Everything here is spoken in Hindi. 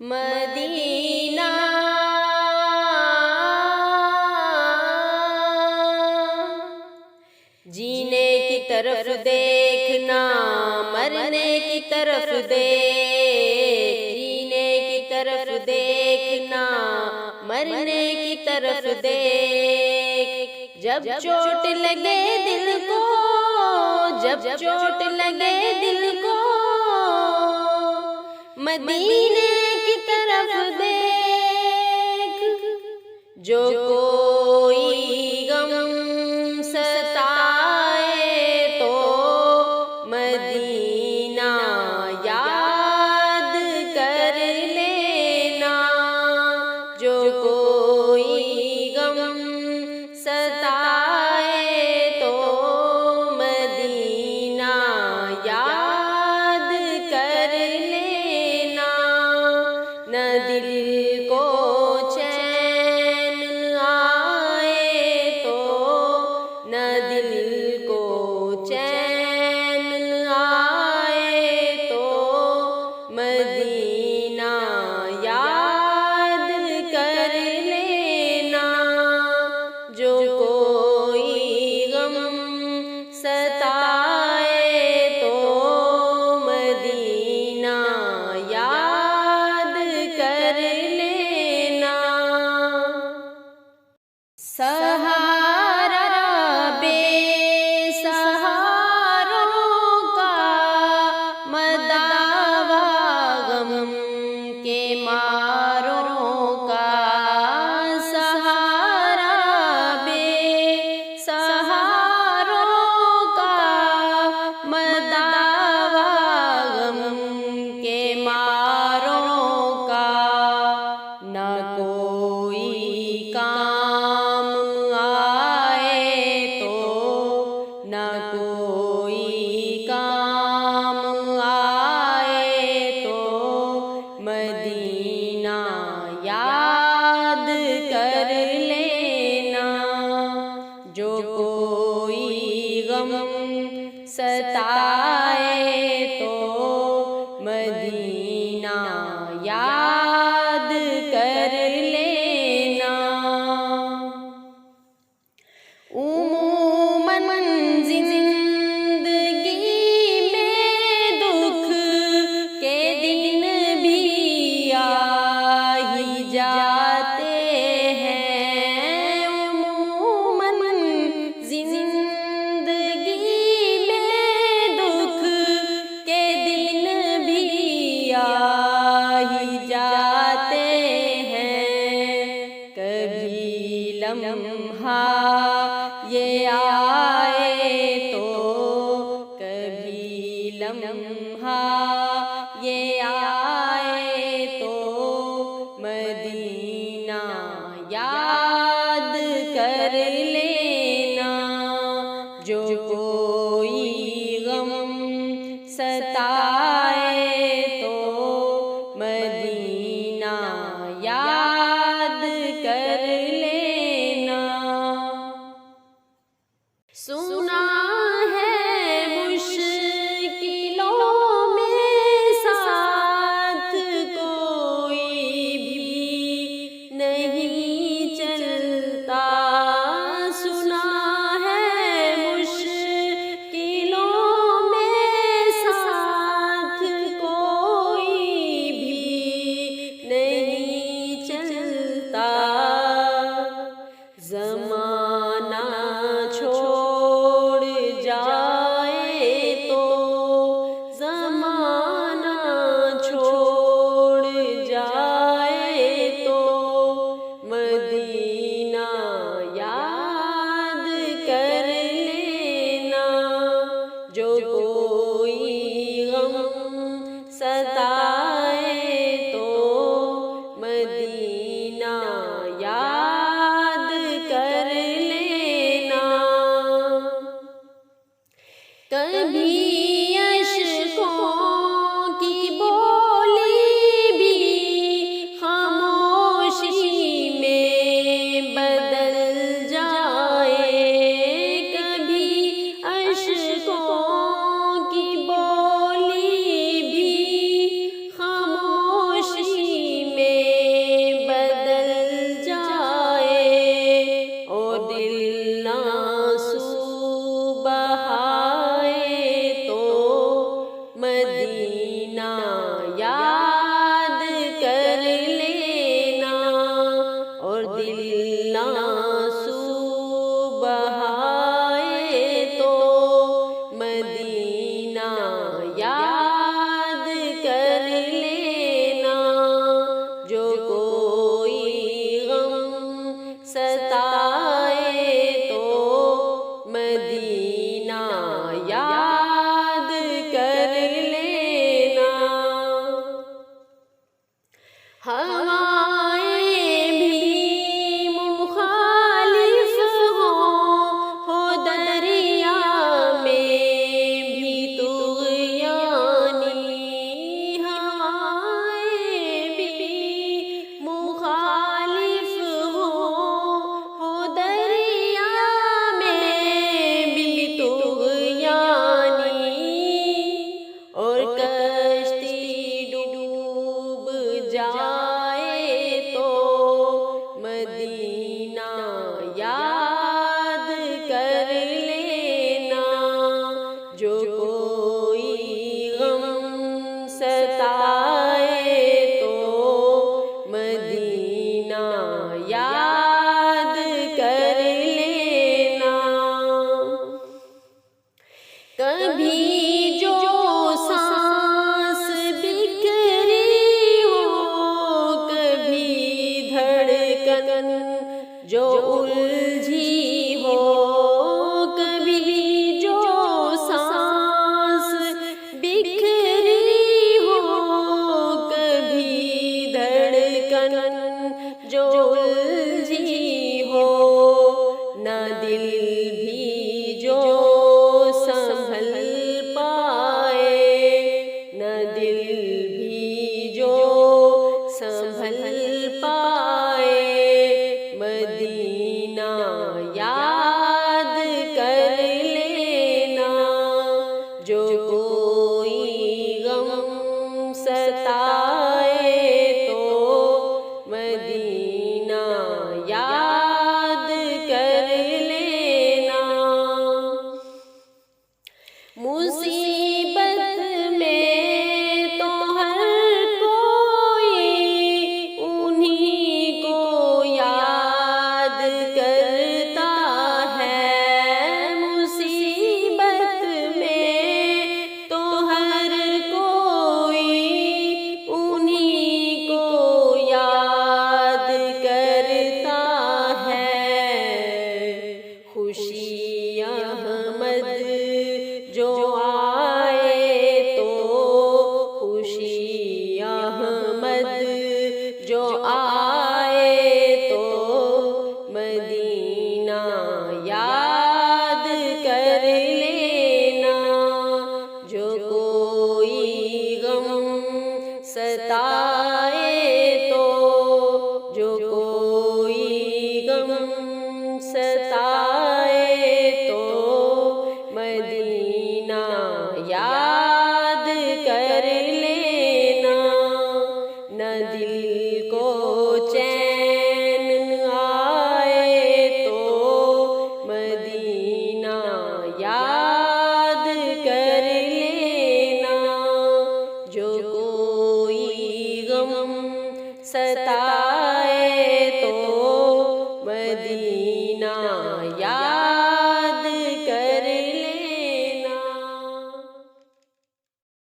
मदीना जीने की तरफ देखना, मरने की तरफ देख। जीने की तरफ देखना, मरने की तरफ देख। जब चोट लगे दिल को, जब चोट लगे दिल को, मदीने की तरफ देख। जो कोई गम सताए तो मदीना याद कर लेना। जो कोई गम सताए तो मदीना याद कर लेना। न दिल को चैन आए तो, न दिल को चैन आए तो मदीना याद कर लेना। जो कोई गम सताए तो मदीना याद कर लेना। सहारा बेसहारों का मदावा गम के मारों का। सहारा बेसहारों का मदावा गम के मारों का। न कोई काम आए तो, न कोई काम आए तो मदीना याद कर लेना। जो कोई गम सताए तो मदीना याद कर लेना। उमूमन जिंदगी में दुख के दिन भी आ ही जाते हैं। उमूमन जिंदगी में दुख के दिन भी आ ही हवाएं भी मुखालिफ हो दरिया में भी तुग़यानी। हवाएं भी मुखालिफ हो दरिया में भी तुग़यानी। और कश्ती डूब जाए तो मदीना याद कर लेना। जो कोई गम सताए तो मदीना याद कर लेना। कभी जो सांस बिखरी हो, कभी धड़कन जो उलझी हो, कभी जो सांस बिखरी हो, कभी धड़कन जो उलझी हो, ना दिल भी जो संभल पाए, न दिल भी जो संभल पाए, मदीना याद कर लेना। जो कोई गम सताए तो मदीना याद कर लेना। मुसीबत में तो हर कोई उन्हीं को याद करता है। मुसीबत में तो हर कोई उन्हीं को याद करता है। खुशी अहमद जो आए तो, खुशी अहमद जो आए तो मदीना याद कर लेना। जो कोई गम सताए तो, जो कोई गम सताए तो मदीना याद कर लेना। न दिल को चैन आए तो मदीना याद कर लेना। जो कोई गम सताए